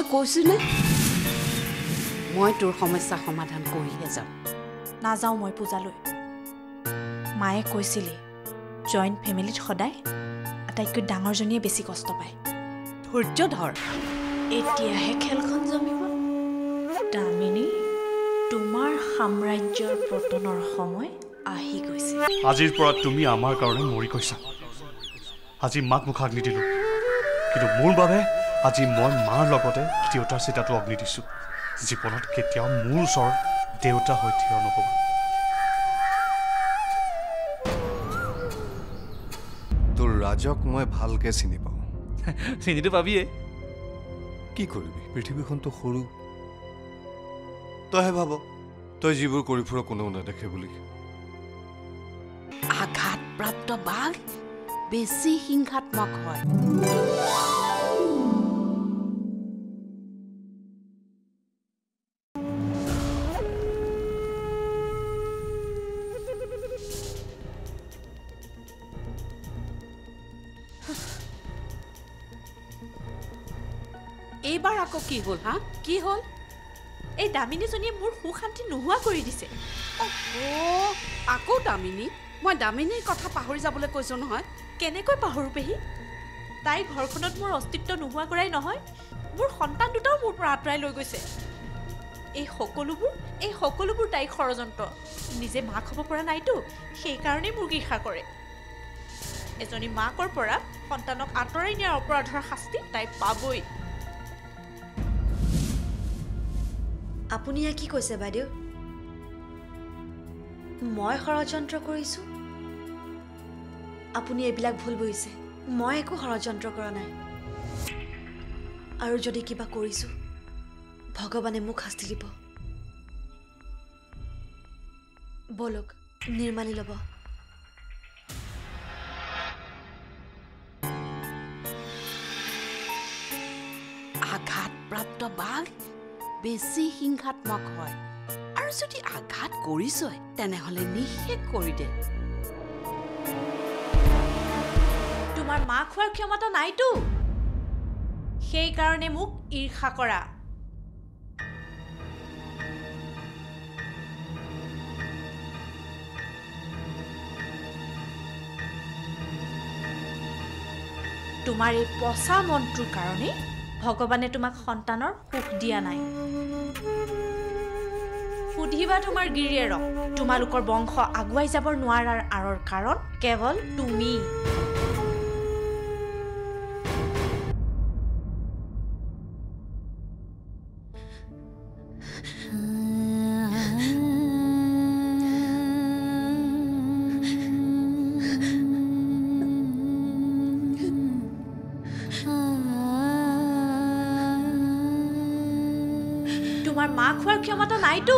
মই কৈছোনে মই তোৰ সমস্যা সমাধান কৰিহে যাম নাযাওঁ মই পূজালৈ মায়ে কৈছিলে জইণ্ট ফেমিলিত সদায় আটাইতকৈ ডাঙৰজনীয়ে বেছি কষ্ট পায় ধৈৰ্য ধৰ এতিয়াহে খেলখন জমিব দামিনী তোমাৰ সাম্ৰাজ্যৰ পতনৰ সময় আহি গৈছে আজিৰ পৰা তুমি আমাৰ কাৰণে মৰি গৈছা আজি মাক মুখাক নিদিলোঁ কিন্তু মোৰ বাবে আজি মই মাৰ লগতে দেউতাৰ চিতাটো অগ্নি দিছোঁ জীৱনত কেতিয়াও মোৰ ওচৰত দেউতা হৈ থিয় নহ'ব তোৰ ৰাজক মই ভালকে চিনি পাওঁ চিনিটো পাবিয়ে কি কৰিবি পৃথিৱীখনতো সৰু তইহে ভাব তই যিবোৰ কৰি ফুৰ কোনেও নেদেখে বুলি আঘাতপ্ৰাপ্ত বাঘ বেছি হিংসাত্মক হয় এইবাৰ আকৌ কি হ'ল হা কি হ'ল এই দামিনীজনীয়ে মোৰ সুশান্তি নোহোৱা কৰি দিছে আকৌ দামিনী মই দামিনীৰ কথা পাহৰি যাবলৈ কৈছোঁ নহয় কেনেকৈ পাহৰো পেহী তাই ঘৰখনত মোৰ অস্তিত্ব নোহোৱা কৰাই নহয় মোৰ সন্তান দুটাও মোৰ পৰা আঁতৰাই লৈ গৈছে এই সকলোবোৰ তাইৰ ষড়যন্ত্ৰ নিজে মাক হ'ব পৰা নাইতো সেইকাৰণেই মোক ঈৰ্ষা কৰে এজনী মাকৰ পৰা সন্তানক আঁতৰাই নিয়াৰ অপৰাধৰ শাস্তি তাই পাবই আপুনি ইয়াক কি কৈছে বাইদেউ মই ষড়যন্ত্ৰ কৰিছোঁ আপুনি এইবিলাক ভুল বুজিছে মই একো ষড়যন্ত্ৰ কৰা নাই আৰু যদি কিবা কৰিছোঁ ভগৱানে মোক শাস্তি দিব বলক নিৰ্মালি ল'ব আঘাতপ্ৰাপ্ত বাঘ বেছি হিংসাত্মক হয় আৰু যদি আঘাত কৰিছই তেনেহ'লে নিষেধ কৰি দে তোমাৰ মাক খোৱাৰ ক্ষমতা নাইতো সেইকাৰণে মোক ঈৰ্ষা কৰা তোমাৰ এই পচা মনটোৰ কাৰণে ভগৱানে তোমাক সন্তানৰ সুখ দিয়া নাই সুধিবা তোমাৰ গিৰিয়েৰক তোমালোকৰ বংশ আগুৱাই যাব নোৱাৰাৰ আঁৰৰ কাৰণ কেৱল তুমি তোমাৰ মা খোৱাৰ ক্ষমতা নাইতো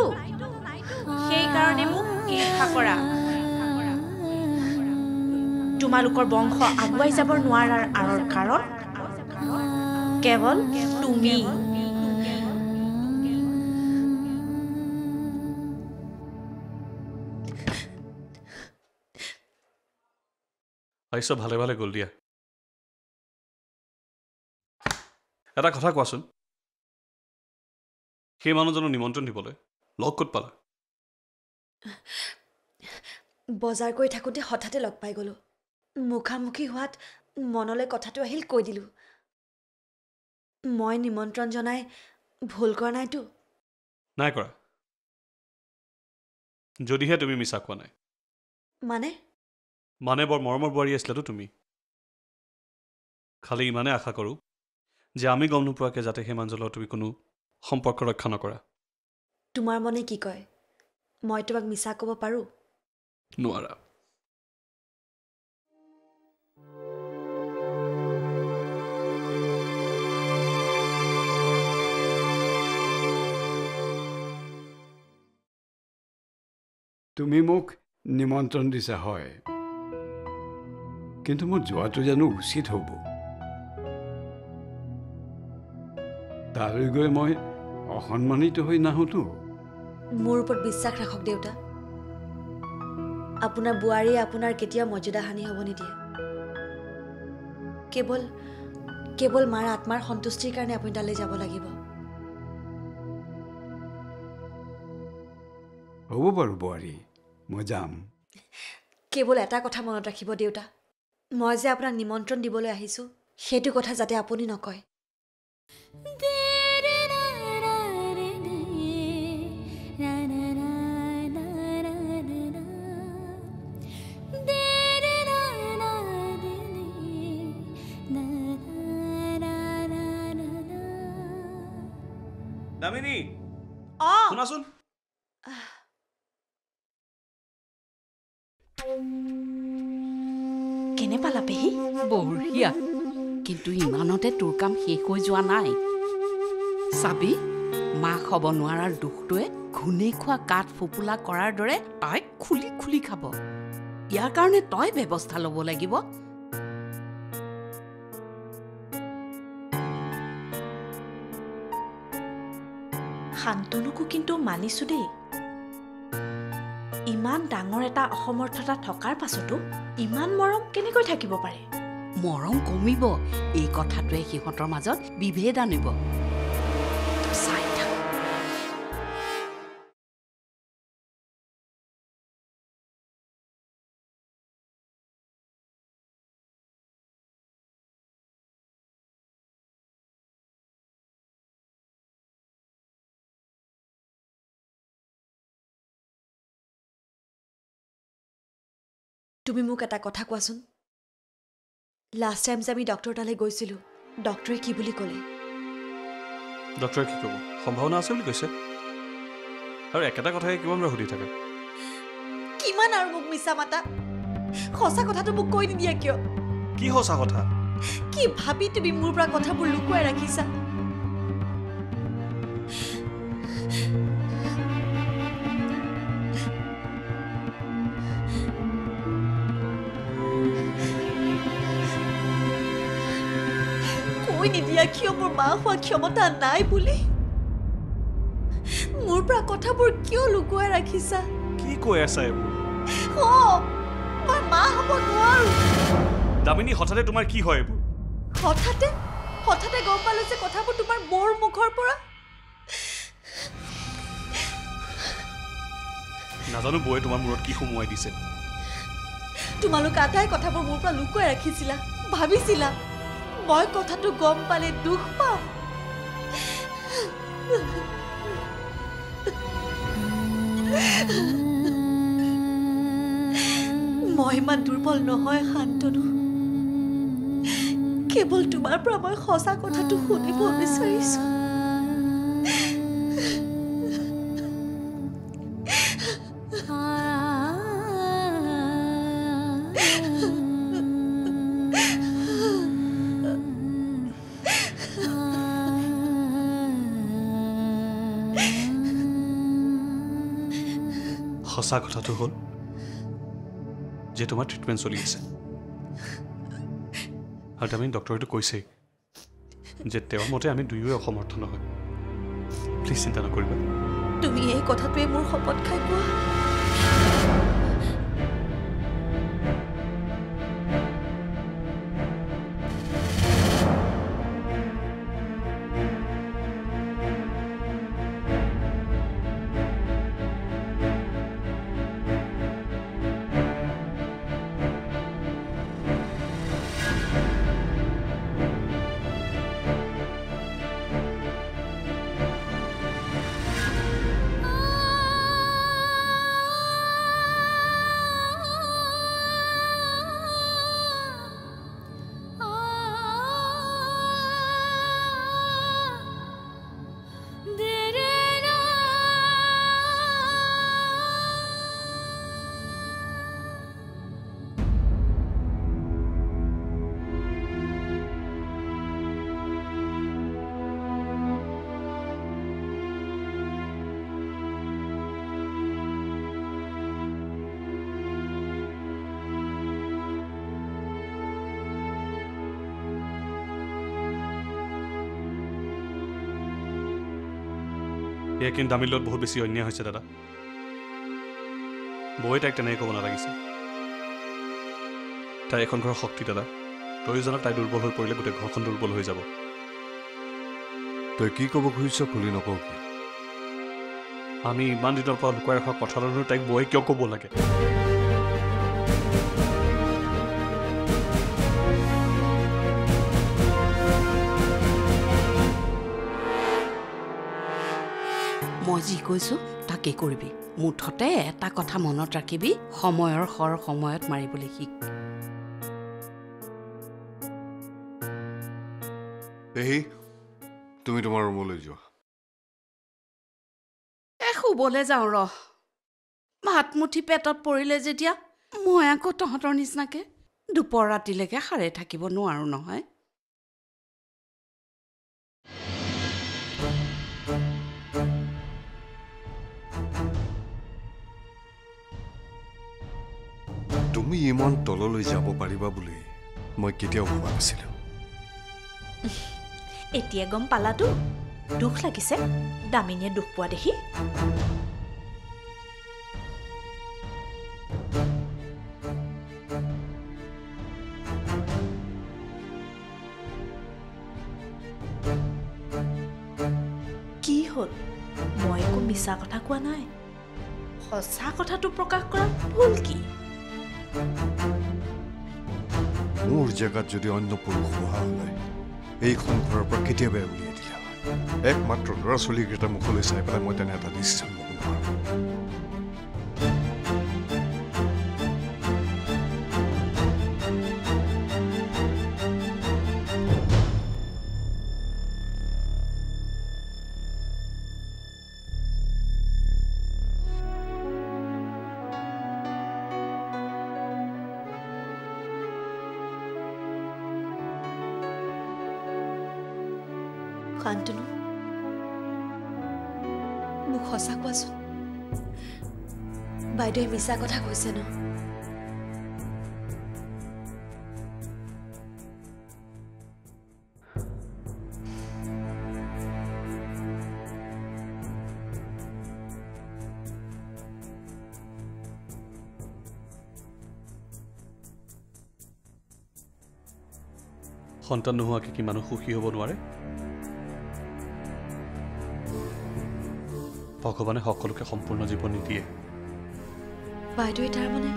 সেইকাৰণে মোক ঈৰ্ষা কৰা তোমালোকৰ বংশ আগুৱাই যাব নোৱাৰাৰ আঁৰৰ কাৰণ কেৱল তুমি আহিছ ভালে ভালে গ'ল দিয়া এটা কথা কোৱাচোন সেই মানুহজনক নিমন্ত্ৰণ দিবলৈ লগ ক'ত পালা বজাৰ কৰি থাকোঁতে হঠাতে লগ পাই গ'লোঁ মুখামুখি হোৱাত মনলৈ কথাটো আহিল কৈ দিলোঁ মই নিমন্ত্ৰণ জনাই ভুল কৰা নাইতো নাই কৰা যদিহে তুমি মিছা কোৱা নাই মানে বৰ মৰমৰ বোৱাৰী আছিলাতো তুমি খালি ইমানে আশা কৰোঁ যে আমি গম নোপোৱাকৈ যাতে সেই মানুহজনৰ তুমি কোনো সম্পৰ্ক ৰক্ষা নকৰা তোমাৰ মনে কি কয় মই তোমাক মিছা ক'ব পাৰোঁ নোৱাৰা তুমি মোক নিমন্ত্ৰণ দিছা হয় কিন্তু মোৰ যোৱাটো জানো উচিত হ'ব তালৈ গৈ মই অসন্মানিত হৈ নাহোঁতো মোৰ ওপৰত বিশ্বাস ৰাখক দেউতা আপোনাৰ বোৱাৰীয়ে আপোনাৰ কেতিয়াও মৰ্যাদা হানি হ'ব নিদিয়ে কেৱল মাৰ আত্মাৰ সন্তুষ্টিৰ কাৰণে আপুনি তালৈ যাব লাগিব। হ'ব বাৰু বোৱাৰী, মই যাম। কেৱল এটা কথা মনত ৰাখিব দেউতা, মই যে আপোনাক নিমন্ত্ৰণ দিবলৈ আহিছোঁ সেইটো কথা যাতে আপুনি নকয়। দামিনী, শুনাচোন। কেনে পালা পেহী? বঢ়িয়া, কিন্তু ইমানতে তোৰ কাম শেষ হৈ যোৱা নাই। চাবি, মাক হ'ব নোৱাৰাৰ দুখটোৱে ঘূণেই খোৱা কাঠ ফোপোলা কৰাৰ দৰে তাইক খুলি খুলি খাব। ইয়াৰ কাৰণে তই ব্যৱস্থা ল'ব লাগিব। শান্তনুকো কিন্তু মানিছো দেই, ইমান ডাঙৰ এটা অসমৰ্থতা থকাৰ পাছতো ইমান মৰম কেনেকৈ থাকিব পাৰে? মৰম কমিব, এই কথাটোৱে সিহঁতৰ মাজত বিভেদ আনিব। চাই থাক। তুমি মোক এটা কথা কোৱাচোন, লাষ্ট টাইম যে আমি ডক্টৰ তালৈ গৈছিলোঁ, ডক্টৰে কি বুলি ক'লে? ডক্টৰে কি ক'ব? সম্ভাৱনা আছে বুলি কৈছে। আৰু একেটা কথাই কিমান বাৰ সুধি থাকে। কিমান আৰু মোক মিছা মাতা? সঁচা কথাটো মোক কৈ নিদিয়া কিয়? কি সঁচা কথা? কি ভাবি তুমি মোৰ পৰা কথাবোৰ লুকুৱাই ৰাখিছা? কৈ নিদিয়া কিয় মোৰ মা হোৱা ক্ষমতা নাই বুলি? মোৰ পৰা কথাবোৰ কিয় লুকুৱাই ৰাখিছা? কি কৈ আছা এইবোৰ? মই মা হ'ব নোৱাৰো। দামিনী, হঠাতে তোমাৰ কি হয় এইবোৰ? হঠাতে গম পালো যে কথাবোৰ তোমাৰ বৰ মুখৰ পৰা। নাজানো বৌয়ে তোমাৰ মূৰত কি সুমুৱাই দিছে। তোমালোক আটাই কথাবোৰ মোৰ পৰা লুকুৱাই ৰাখিছিলা, ভাবিছিলা মই কথাটো গম পালে দুখ পাম। মই ইমান দুৰ্বল নহয় শান্তনু, কেৱল তোমাৰ পৰা মই সঁচা কথাটো শুনিব বিচাৰিছো। সঁচা কথাটো হ'ল যে তোমাৰ ট্ৰিটমেণ্ট চলি আছে, আৰু দামিনী ডক্টৰেটো কৈছেই যে তেওঁৰ মতে আমি দুয়োৱে অসমৰ্থ নহয়। প্লিজ চিন্তা নকৰিবা। তুমি এই কথাটোৱে মোৰ শপত খাই কোৱা। এয়া কিন্তু দামীৰ লগত বহুত বেছি অন্যায় হৈছে দাদা। বৌয়ে তাইক তেনেকৈ ক'ব নালাগিছিল। তাই এখন ঘৰৰ শক্তি দাদা, তই জানা তাই দুৰ্বল হৈ পৰিলে গোটেই ঘৰখন দুৰ্বল হৈ যাব। তই কি ক'ব খুজিছ খুলি নকওঁ কি? আমি ইমান দিনৰ পৰা লুকুৱাই ৰখা কথাটো তাইক বৌয়ে কিয় ক'ব লাগে? মই যি কৈছোঁ তাকে কৰিবি। মুঠতে এটা কথা মনত ৰাখিবি, সময়ৰ শৰ সময়ত মাৰিবলৈ শিক। পেহী, তুমি তোমাৰ ৰুমলৈ যোৱা। শুবলৈ যাওঁ ৰহ। ভাত মুঠি পেটত পৰিলে যেতিয়া মই আকৌ তহঁতৰ নিচিনাকে দুপৰ ৰাতিলৈকে সাৰে থাকিব নোৱাৰো নহয়। তুমি ইমান তললৈ যাব পাৰিবা বুলি মই কেতিয়াও ভবা নাছিলো। এতিয়া গম পালাতো? দুখ লাগিছে দামিনীয়ে দুখ পোৱা দেখি। কি হ'ল? মই একো মিছা কথা কোৱা নাই। সঁচা কথাটো প্ৰকাশ কৰা ভুল কি? মোৰ জেগাত যদি অন্য পুৰুষ হোৱা হ'লে এইখন ঘৰৰ পৰা কেতিয়াবাই উলিয়াই দিলে হয়। একমাত্ৰ ল'ৰা ছোৱালীকেইটা মুখলৈ চাই পেলাই মই তেনে এটা ডিচিশ্যন ল'ব নোৱাৰোঁ। শান্তনু, মোক সঁচা কোৱাচোন, বাইদেৱে মিছা কথা কৈছে ন? সন্তান নোহোৱাকে কি মানুহ সুখী হ'ব নোৱাৰে? ভগৱানে সকলোকে সম্পূৰ্ণ জীৱন নিদিয়ে। বাইদেৱে তাৰমানে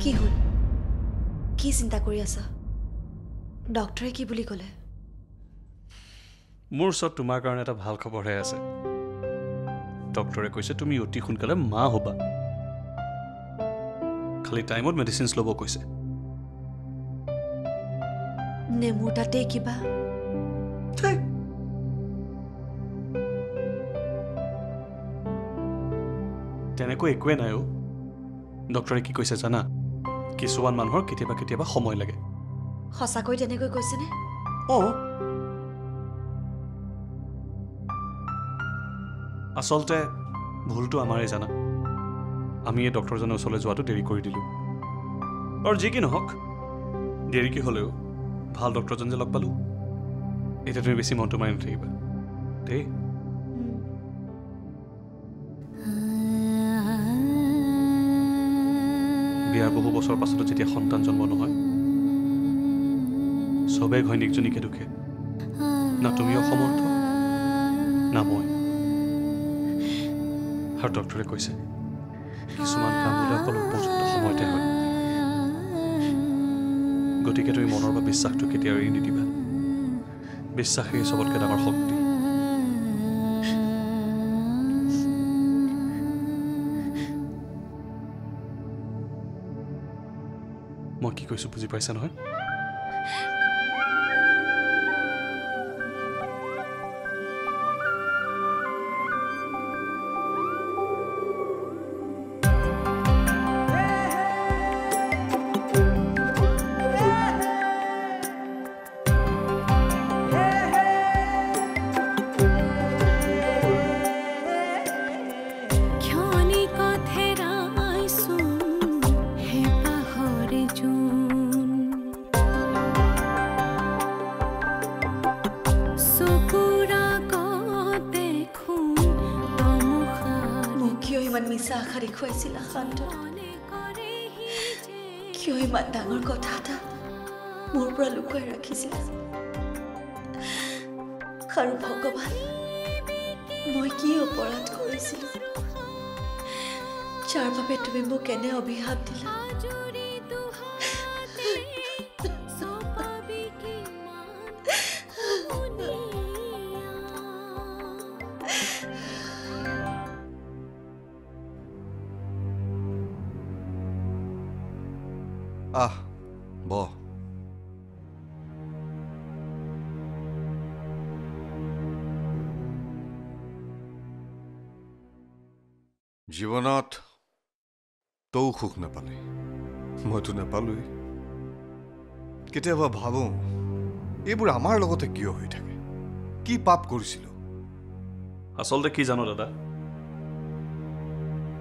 কি হ'ল? কি চিন্তা কৰি আছা? ডক্টৰে কি বুলি ক'লে? মোৰ ওচৰত তোমাৰ কাৰণে এটা ভাল খবৰহে আছে। ডক্টৰে কৈছে তুমি অতি সোনকালে মা হ'বা। খালি টাইমত মেডিচিনছ ল'ব কৈছে। নে মোৰ তাতে কিবা? তেনেকৈ একোৱে নাই। ডক্টৰে কি কৈছে জানা? কিছুমান মানুহৰ কেতিয়াবা কেতিয়াবা সময় লাগে। সঁচাকৈ তেনেকৈ কৈছেনে? আচলতে ভুলটো আমাৰেই জানা। আমি এই ডক্টৰজনৰ ওচৰলৈ যোৱাটো দেৰি কৰি দিলোঁ। আৰু যি কি নহওক, দেৰিকৈ হ'লেও ভাল ডক্টৰজন যে লগ পালোঁ, এতিয়া তুমি বেছি মনটো মাৰি নাথাকিবা দেই। বিয়াৰ বহু বছৰ পাছতো যেতিয়া সন্তান জন্ম নহয়, চবেই ঘৈণীয়েকজনীকে দুখে। না তুমি অসমৰ্থ, না মই। আৰু ডক্টৰে কৈছে কিছুমান কাম বোলে অকল উপযুক্ত সময়তে হয়। গতিকে তুমি মনৰ বা বিশ্বাসটো কেতিয়াও এৰি নিদিবা। বিশ্বাসেই চবতকৈ ডাঙৰ শক্তি। মই কি কৈছোঁ বুজি পাইছা নহয়? মিছা আশা দেখুৱাইছিলা শান্ত কিয় ইমান ডাঙৰ কথা এটা মোৰ পৰা লুকুৱাই ৰাখিছিলা আৰু ভগৱান মই কি অপৰাধ কৰিছিলো যাৰ বাবে তুমি মোক এনে অভিশাপ দিলা বহ জীৱনত তও সুখ নাপালি মইতো নাপালোই কেতিয়াবা ভাবো এইবোৰ আমাৰ লগতে কিয় হৈ থাকে কি পাপ কৰিছিলো আচলতে কি জানো দাদা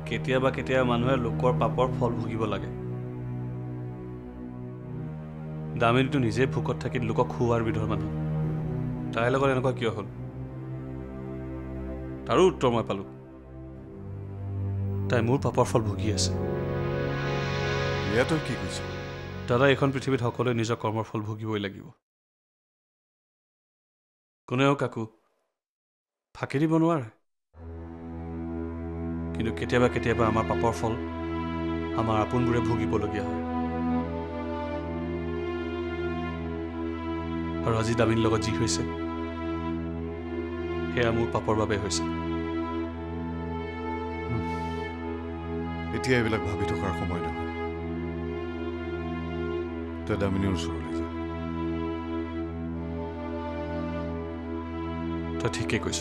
কেতিয়াবা কেতিয়াবা মানুহে লোকৰ পাপৰ ফল ভুগিব লাগে দামিনীটো নিজে ভোকত থাকি লোকক খুওৱাৰ বিধৰ মানুহ তাইৰ লগত এনেকুৱা কিয় হ'ল তাৰো উত্তৰ মই পালোঁ তাই মোৰ পাপৰ ফল ভুগি আছে ইয়াতো কি কৈছে দাদা এইখন পৃথিৱীত সকলোৱে নিজৰ কৰ্মৰ ফল ভুগিবই লাগিব কোনেও কাকো ফাঁকি দিব নোৱাৰে কিন্তু কেতিয়াবা কেতিয়াবা আমাৰ পাপৰ ফল আমাৰ আপোনবোৰে ভুগিবলগীয়া হয় আৰু আজি দামিনীৰ লগত যি হৈছে সেয়া মোৰ পাপৰ বাবে হৈছে এতিয়া এইবিলাক ভাবি থকাৰ সময় নহয় তই দামিনীৰ ওচৰলৈ যা তই ঠিকেই কৈছ